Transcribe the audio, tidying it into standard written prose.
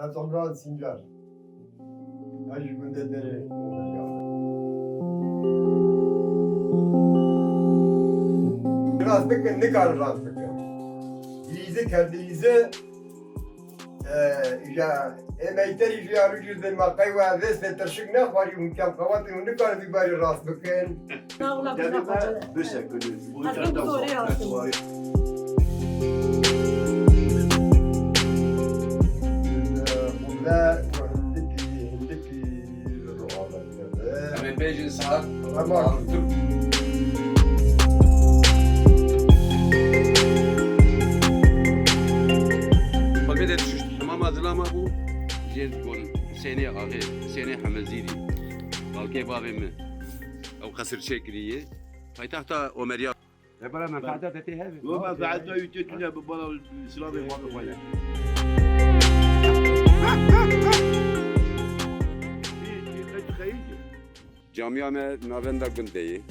Sonra Sincar. Hacı Gündeleri. Rastlıkın ne kadar rastlıkın? İyice kendinize ya emekler işler ucuzdan makay ve adres ve tırşık ne var yumuşak kavatın ne kadar bir bari rastlıkın? Teşekkür ederim. Hakkım doğru yazdım. Hemen 5 saat. Tamam. Fakir düşüştü. Tamam hazırlama bu. Cer gol. Seni ahi. Seni hamaziri. Balke babimi. O kasır çekriyi. Paytahta Ömerya. Ebara menfaata teti hevi. وما بعدنا يتجنا ببلا الإسلام ما بقول. Camia me navenda gündeyi.